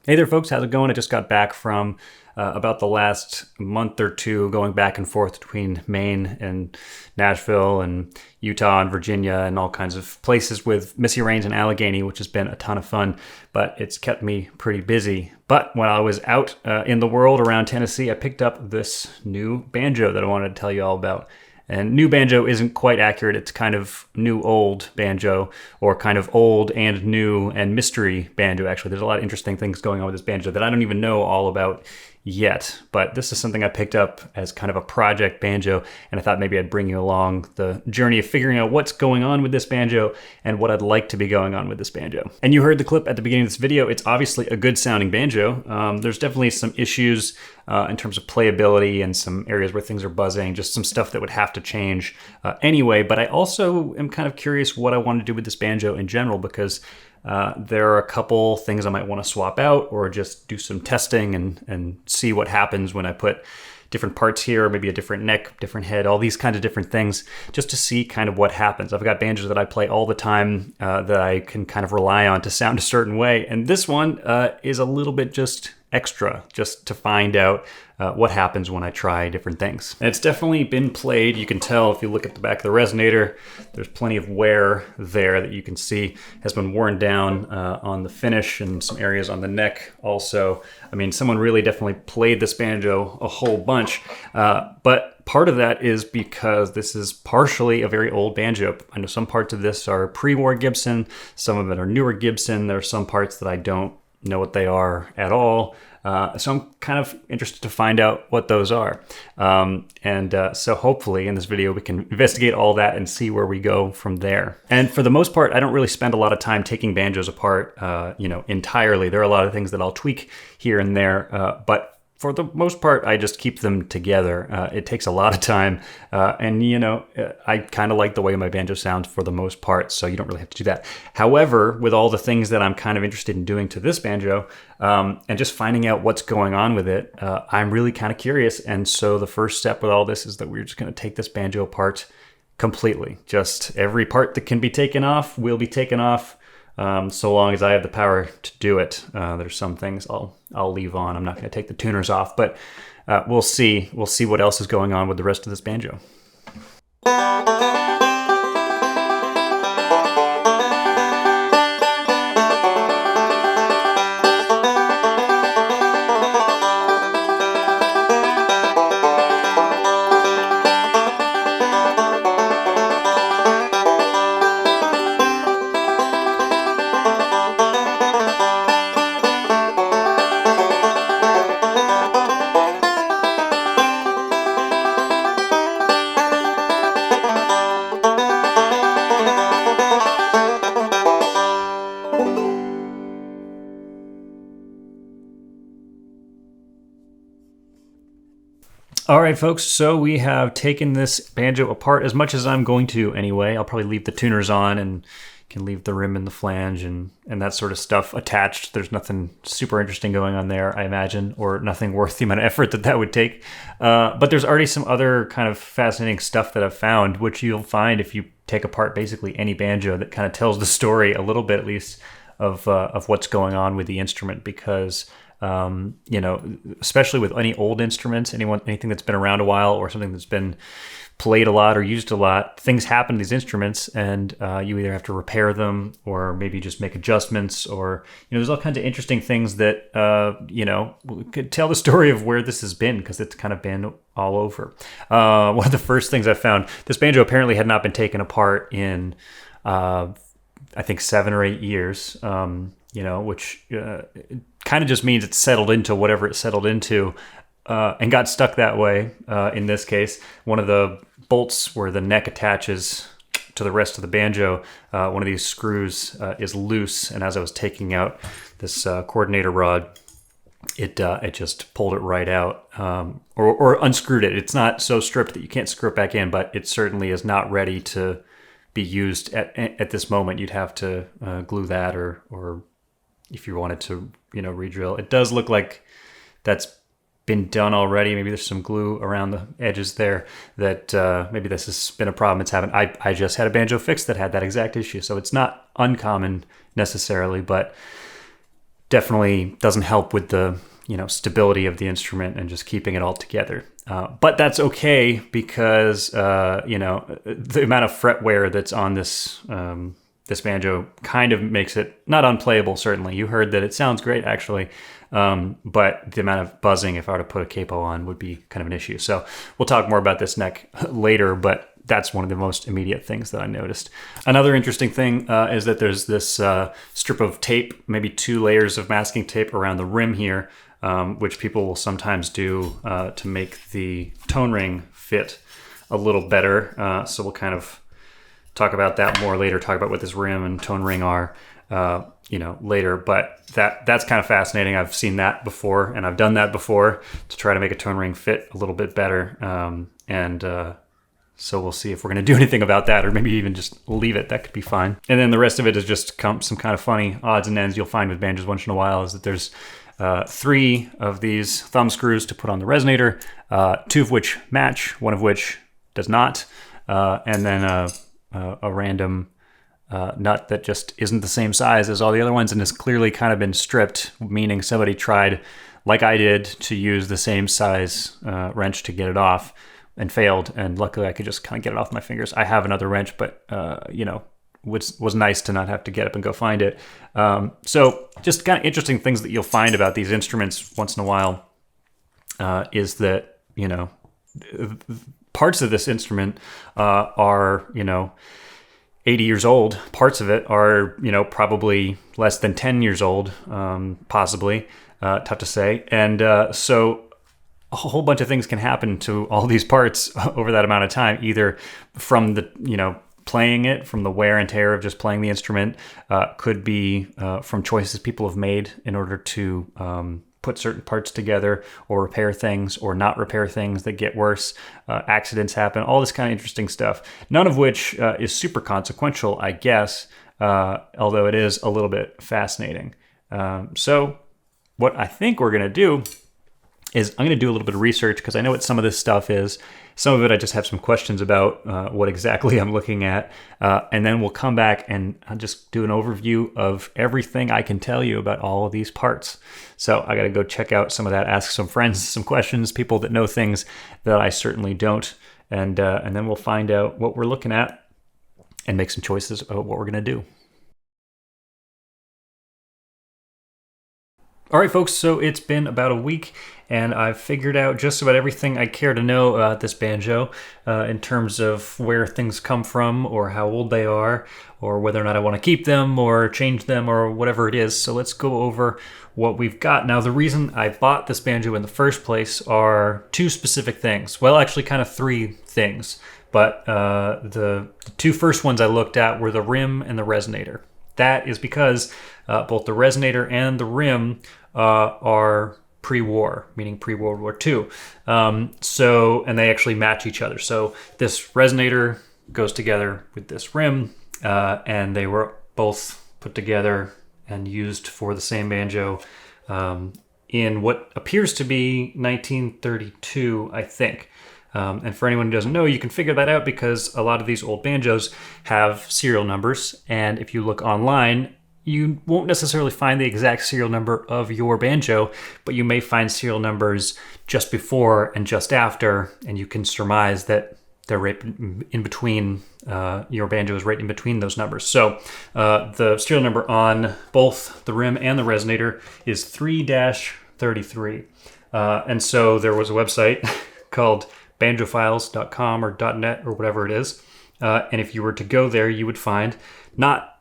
Hey there, folks. How's it going? I just got back from about the last month or two going back and forth between Maine and Nashville and Utah and Virginia and all kinds of places with Missy Rains and Allegheny, which has been a ton of fun, but it's kept me pretty busy. But when I was out in the world around Tennessee, I picked up this new banjo that I wanted to tell you all about. And new banjo isn't quite accurate. It's kind of new old banjo, or kind of old and new and mystery banjo. Actually, there's a lot of interesting things going on with this banjo that I don't even know all about yet. But this is something I picked up as kind of a project banjo, and I thought maybe I'd bring you along the journey of figuring out what's going on with this banjo and what I'd like to be going on with this banjo. And you heard the clip at the beginning of this video. It's obviously a good sounding banjo. There's definitely some issues in terms of playability and some areas where things are buzzing, just some stuff that would have to change anyway. But I also am kind of curious what I want to do with this banjo in general, because there are a couple things I might want to swap out or just do some testing and see what happens when I put different parts here, maybe a different neck, different head, all these kinds of different things, just to see kind of what happens. I've got banjos that I play all the time that I can kind of rely on to sound a certain way. And this one is a little bit just extra, just to find out what happens when I try different things. And it's definitely been played. You can tell if you look at the back of the resonator, there's plenty of wear there that you can see has been worn down on the finish and some areas on the neck also. I mean, someone really definitely played this banjo a whole bunch, but part of that is because this is partially a very old banjo. I know some parts of this are pre-war Gibson, some of it are newer Gibson. There are some parts that I don't know what they are at all. So I'm kind of interested to find out what those are. So hopefully in this video we can investigate all that and see where we go from there. And for the most part, I don't really spend a lot of time taking banjos apart, entirely. There are a lot of things that I'll tweak here and there, but for the most part, I just keep them together. It takes a lot of time, I kind of like the way my banjo sounds for the most part, so you don't really have to do that. However, with all the things that I'm kind of interested in doing to this banjo, and just finding out what's going on with it, I'm really kind of curious. And so the first step with all this is that we're just going to take this banjo apart completely. Just every part that can be taken off will be taken off. So long as I have the power to do it. There's some things I'll leave on. I'm not going to take the tuners off, but we'll see. We'll see what else is going on with the rest of this banjo. All right, folks, so we have taken this banjo apart as much as I'm going to anyway. I'll probably leave the tuners on and can leave the rim and the flange and that sort of stuff attached. There's nothing super interesting going on there, I imagine, or nothing worth the amount of effort that would take. But there's already some other kind of fascinating stuff that I've found, which you'll find if you take apart basically any banjo, that kind of tells the story a little bit, at least, of what's going on with the instrument, because especially with any old instruments, anything that's been around a while or something that's been played a lot or used a lot, things happen to these instruments, and you either have to repair them or maybe just make adjustments, or there's all kinds of interesting things that could tell the story of where this has been, because it's kind of been all over. One of the first things I found, this banjo apparently had not been taken apart in I think 7 or 8 years, which kind of just means it's settled into whatever it settled into, and got stuck that way. In this case, one of the bolts where the neck attaches to the rest of the banjo, one of these screws is loose, and as I was taking out this coordinator rod, it just pulled it right out, or unscrewed it. It's not so stripped that you can't screw it back in, but it certainly is not ready to be used at this moment. You'd have to glue that, or if you wanted to, re-drill. It does look like that's been done already. Maybe there's some glue around the edges there that maybe this has been a problem it's having. I just had a banjo fix that had that exact issue, so it's not uncommon necessarily, but definitely doesn't help with the stability of the instrument and just keeping it all together. But that's okay because the amount of fret wear that's on this this banjo kind of makes it not unplayable. Certainly, you heard that it sounds great actually, but the amount of buzzing, if I were to put a capo on, would be kind of an issue. So we'll talk more about this neck later, but that's one of the most immediate things that I noticed. Another interesting thing is that there's this strip of tape, maybe 2 layers of masking tape around the rim here, which people will sometimes do to make the tone ring fit a little better. So we'll kind of talk about that more later, talk about what this rim and tone ring are, later. But that's kind of fascinating. I've seen that before, and I've done that before to try to make a tone ring fit a little bit better. So we'll see if we're going to do anything about that, or maybe even just leave it. That could be fine. And then the rest of it is just some kind of funny odds and ends you'll find with banjos once in a while, is that there's 3 of these thumb screws to put on the resonator, 2 of which match, 1 of which does not, and then a random nut that just isn't the same size as all the other ones and has clearly kind of been stripped, meaning somebody tried, like I did, to use the same size wrench to get it off and failed, and luckily I could just kind of get it off my fingers. I have another wrench, but was nice to not have to get up and go find it. So just kind of interesting things that you'll find about these instruments once in a while is that, parts of this instrument are, 80 years old. Parts of it are, probably less than 10 years old, possibly. Tough to say. And so a whole bunch of things can happen to all these parts over that amount of time, either from the, playing it, from the wear and tear of just playing the instrument, could be from choices people have made in order to put certain parts together or repair things or not repair things that get worse. Accidents happen, all this kind of interesting stuff, none of which is super consequential, I guess, although it is a little bit fascinating. So what I think we're going to do is I'm going to do a little bit of research, because I know what some of this stuff is. Some of it I just have some questions about what exactly I'm looking at. And then we'll come back and I'll just do an overview of everything I can tell you about all of these parts. So I got to go check out some of that, ask some friends some questions, people that know things that I certainly don't. And then we'll find out what we're looking at and make some choices about what we're going to do. All right, folks, so it's been about a week, and I've figured out just about everything I care to know about this banjo in terms of where things come from or how old they are or whether or not I want to keep them or change them or whatever it is. So let's go over what we've got. Now, the reason I bought this banjo in the first place are 2 specific things. Well, actually kind of 3 things, but the 2 first ones I looked at were the rim and the resonator. That is because both the resonator and the rim are pre-war, meaning pre-World War II. And they actually match each other. So this resonator goes together with this rim, and they were both put together and used for the same banjo in what appears to be 1932, I think. And for anyone who doesn't know, you can figure that out because a lot of these old banjos have serial numbers. And if you look online, you won't necessarily find the exact serial number of your banjo, but you may find serial numbers just before and just after, and you can surmise that they're right in between, your banjo is right in between those numbers. So the serial number on both the rim and the resonator is 3-33. And so there was a website called banjofiles.com or .net or whatever it is. And if you were to go there, you would find not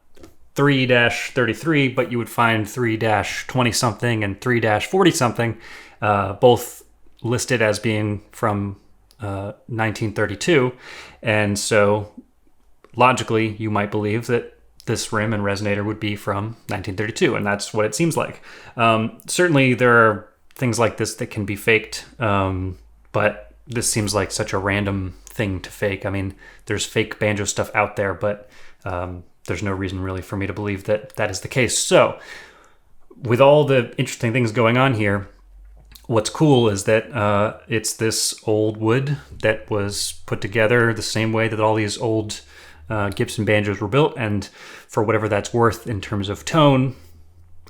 3-33, but you would find 3-20 something and 3-40 something, both listed as being from 1932. And so logically, you might believe that this rim and resonator would be from 1932, and that's what it seems like. Certainly, there are things like this that can be faked, but this seems like such a random thing to fake. I mean, there's fake banjo stuff out there, but there's no reason really for me to believe that that is the case. So with all the interesting things going on here, what's cool is that it's this old wood that was put together the same way that all these old Gibson banjos were built. And for whatever that's worth in terms of tone,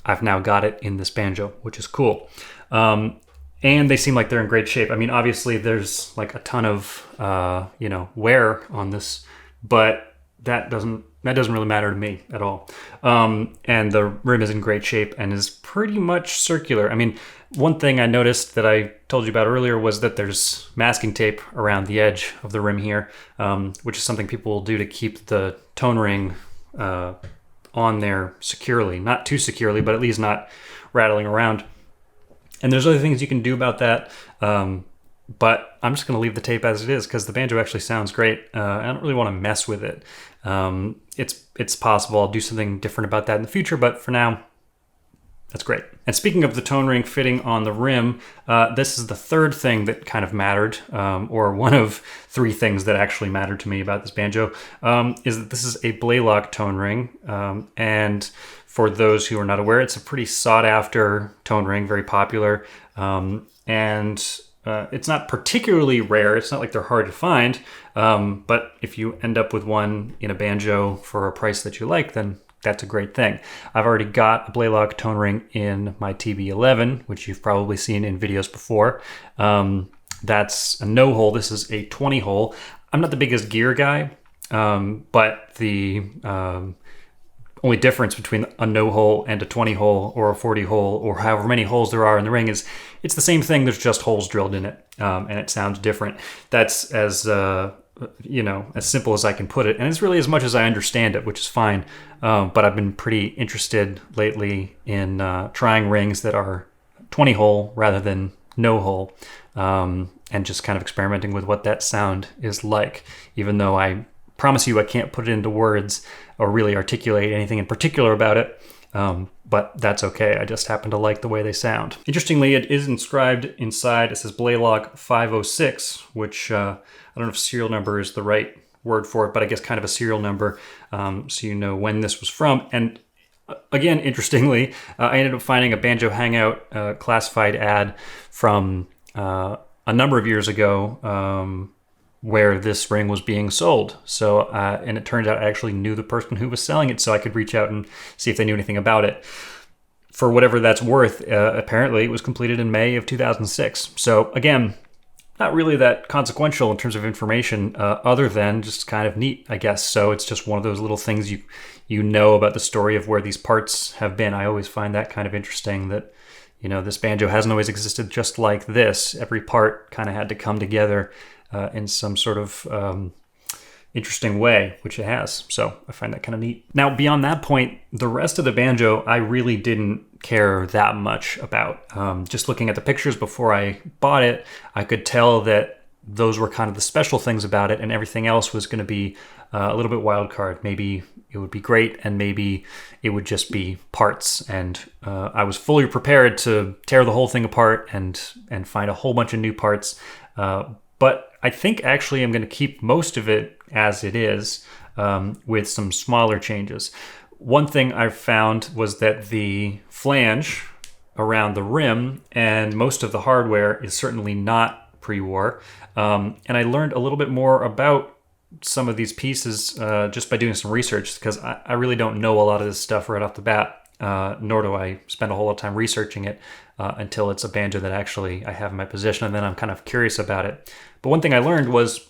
I've now got it in this banjo, which is cool. And they seem like they're in great shape. I mean, obviously there's like a ton of, wear on this, but that doesn't really matter to me at all. And the rim is in great shape and is pretty much circular. I mean, one thing I noticed that I told you about earlier was that there's masking tape around the edge of the rim here, which is something people will do to keep the tone ring on there securely. Not too securely, but at least not rattling around. And there's other things you can do about that, but I'm just going to leave the tape as it is because the banjo actually sounds great. I don't really want to mess with it. It's possible I'll do something different about that in the future, but for now, that's great. And speaking of the tone ring fitting on the rim, this is the third thing that kind of mattered, or one of three things that actually mattered to me about this banjo, is that this is a Blaylock tone ring, and for those who are not aware, it's a pretty sought-after tone ring, very popular, and it's not particularly rare. It's not like they're hard to find, but if you end up with one in a banjo for a price that you like, then that's a great thing. I've already got a Blaylock tone ring in my TB11, which you've probably seen in videos before. That's a no-hole. This is a 20-hole. I'm not the biggest gear guy, but the only difference between a no-hole and a 20-hole or a 40-hole or however many holes there are in the ring is it's the same thing. There's just holes drilled in it, and it sounds different. That's as simple as I can put it. And it's really as much as I understand it, which is fine. But I've been pretty interested lately in trying rings that are 20-hole rather than no-hole, and just kind of experimenting with what that sound is like, even though I promise you I can't put it into words or really articulate anything in particular about it, but that's okay. I just happen to like the way they sound. Interestingly, it is inscribed inside. It says Blaylock 506, which I don't know if serial number is the right word for it, but I guess kind of a serial number, so you know when this was from. And again, interestingly, I ended up finding a Banjo Hangout classified ad from a number of years ago, where this ring was being sold. So, and it turned out I actually knew the person who was selling it, so I could reach out and see if they knew anything about it. For whatever that's worth, apparently it was completed in May of 2006. So again, not really that consequential in terms of information, other than just kind of neat, I guess. So it's just one of those little things you know about the story of where these parts have been. I always find that kind of interesting that, this banjo hasn't always existed just like this. Every part kind of had to come together in some sort of interesting way, which it has. So I find that kind of neat. Now, beyond that point, the rest of the banjo, I really didn't care that much about. Just looking at the pictures before I bought it, I could tell that those were kind of the special things about it, and everything else was going to be a little bit wild card. Maybe it would be great, and maybe it would just be parts. And I was fully prepared to tear the whole thing apart and find a whole bunch of new parts. But I think actually I'm going to keep most of it as it is, with some smaller changes. One thing I found was that the flange around the rim and most of the hardware is certainly not pre-war. And I learned a little bit more about some of these pieces just by doing some research, because I really don't know a lot of this stuff right off the bat, nor do I spend a whole lot of time researching it until it's a banjo that actually I have in my possession, and then I'm kind of curious about it. But one thing I learned was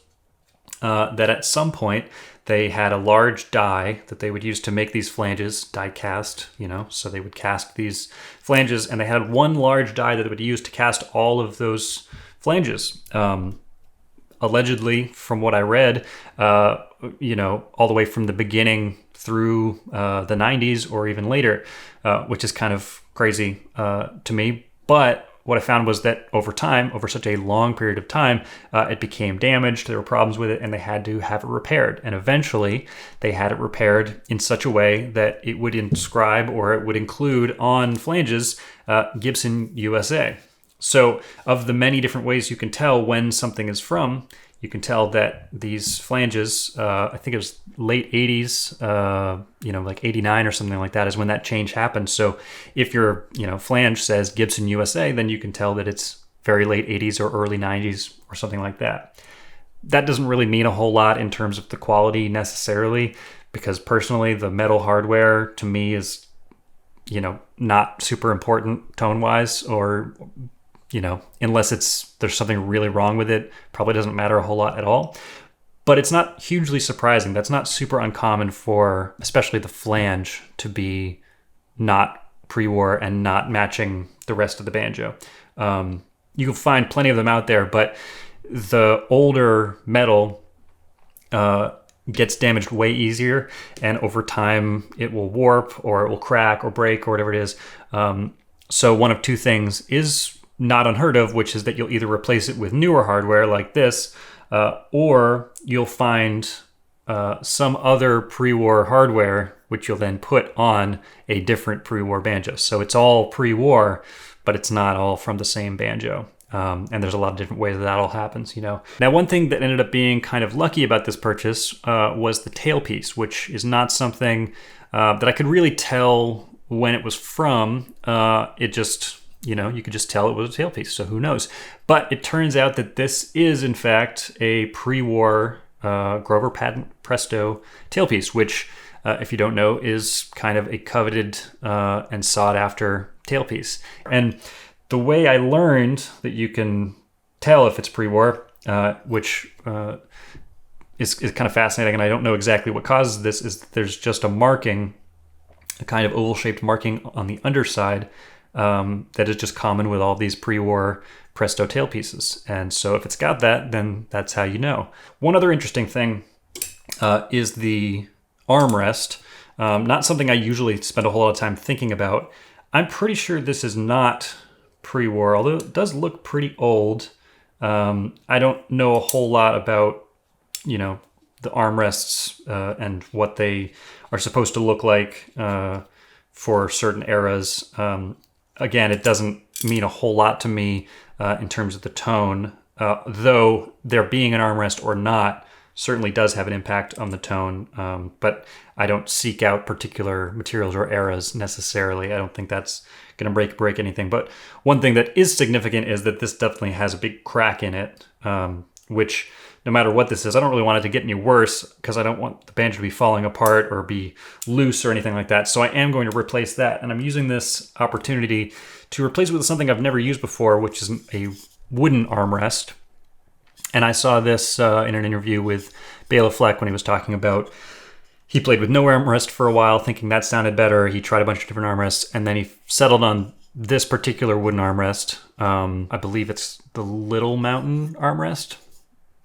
that at some point they had a large die that they would use to make these flanges, die cast, so they would cast these flanges, and they had one large die that they would use to cast all of those flanges. Allegedly, from what I read, all the way from the beginning through the 90s or even later, which is kind of crazy to me. But what I found was that over time, over such a long period of time, it became damaged. There were problems with it, and they had to have it repaired. And eventually, they had it repaired in such a way that it would inscribe, or it would include on flanges, Gibson, USA. So of the many different ways you can tell when something is from, you can tell that these flanges, I think it was late 80s, like 89 or something like that is when that change happened. So if your, flange says Gibson USA, then you can tell that it's very late 80s or early 90s or something like that. That doesn't really mean a whole lot in terms of the quality necessarily, because personally the metal hardware to me is not super important tone-wise, or, unless there's something really wrong with it, probably doesn't matter a whole lot at all. But it's not hugely surprising. That's not super uncommon for especially the flange to be not pre-war and not matching the rest of the banjo. You can find plenty of them out there, but the older metal gets damaged way easier, and over time it will warp or it will crack or break or whatever it is. So one of two things is not unheard of, which is that you'll either replace it with newer hardware like this, or you'll find some other pre-war hardware, which you'll then put on a different pre-war banjo. So it's all pre-war, but it's not all from the same banjo. And there's a lot of different ways that all happens, Now, one thing that ended up being kind of lucky about this purchase was the tailpiece, which is not something that I could really tell when it was from. It just... you could just tell it was a tailpiece, so who knows? But it turns out that this is, in fact, a pre-war Grover Patent Presto tailpiece, which, if you don't know, is kind of a coveted and sought-after tailpiece. And the way I learned that you can tell if it's pre-war, which is kind of fascinating, and I don't know exactly what causes this, is that there's just a marking, a kind of oval-shaped marking on the underside, that is just common with all these pre-war Presto tailpieces. And so if it's got that, then that's how you know. One other interesting thing is the armrest. Not something I usually spend a whole lot of time thinking about. I'm pretty sure this is not pre-war, although it does look pretty old. I don't know a whole lot about, the armrests and what they are supposed to look like for certain eras. Again, it doesn't mean a whole lot to me in terms of the tone, though there being an armrest or not certainly does have an impact on the tone, but I don't seek out particular materials or eras necessarily. I don't think that's going to break anything. But one thing that is significant is that this definitely has a big crack in it, which... no matter what this is, I don't really want it to get any worse because I don't want the banjo to be falling apart or be loose or anything like that. So I am going to replace that. And I'm using this opportunity to replace it with something I've never used before, which is a wooden armrest. And I saw this in an interview with Bela Fleck when he was talking about he played with no armrest for a while, thinking that sounded better. He tried a bunch of different armrests, and then he settled on this particular wooden armrest. I believe it's the Little Mountain armrest.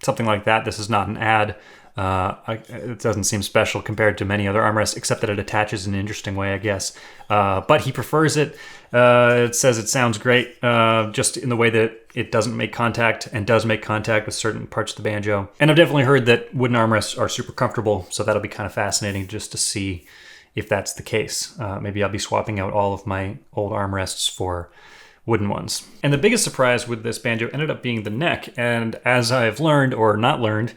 Something like that. This is not an ad. It doesn't seem special compared to many other armrests, except that it attaches in an interesting way, I guess. But he prefers it. It says it sounds great, just in the way that it doesn't make contact and does make contact with certain parts of the banjo. And I've definitely heard that wooden armrests are super comfortable, so that'll be kind of fascinating just to see if that's the case. Maybe I'll be swapping out all of my old armrests for wooden ones. And the biggest surprise with this banjo ended up being the neck. And as I've learned or not learned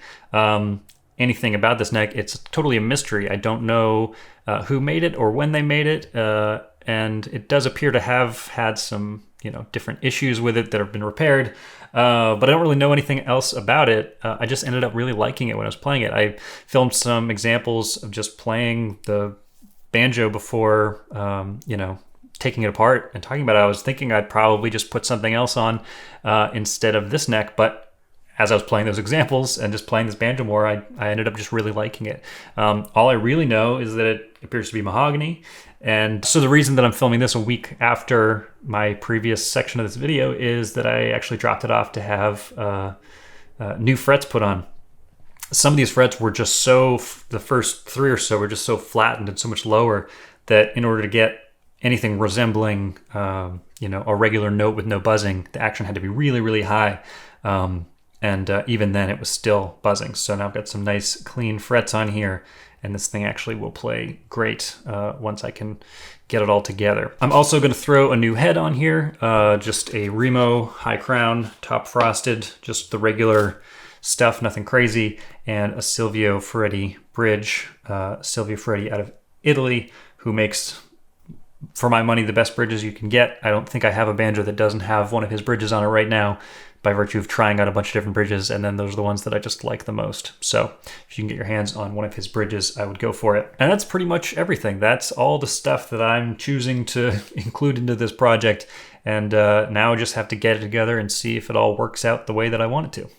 anything about this neck, it's totally a mystery. I don't know who made it or when they made it. And it does appear to have had some, different issues with it that have been repaired. But I don't really know anything else about it. I just ended up really liking it when I was playing it. I filmed some examples of just playing the banjo before, taking it apart and talking about it. I was thinking I'd probably just put something else on instead of this neck, but as I was playing those examples and just playing this banjo more, I ended up just really liking it. All I really know is that it appears to be mahogany, and so the reason that I'm filming this a week after my previous section of this video is that I actually dropped it off to have new frets put on. Some of these frets were just the first three or so were just so flattened and so much lower that in order to get anything resembling, a regular note with no buzzing, the action had to be really, really high. And even then it was still buzzing. So now I've got some nice clean frets on here, and this thing actually will play great once I can get it all together. I'm also going to throw a new head on here, just a Remo high crown, top frosted, just the regular stuff, nothing crazy, and a Silvio Ferretti bridge. Silvio Ferretti out of Italy, who makes for my money, the best bridges you can get. I don't think I have a banjo that doesn't have one of his bridges on it right now, by virtue of trying out a bunch of different bridges, and then those are the ones that I just like the most. So if you can get your hands on one of his bridges, I would go for it. And that's pretty much everything. That's all the stuff that I'm choosing to include into this project, and now I just have to get it together and see if it all works out the way that I want it to.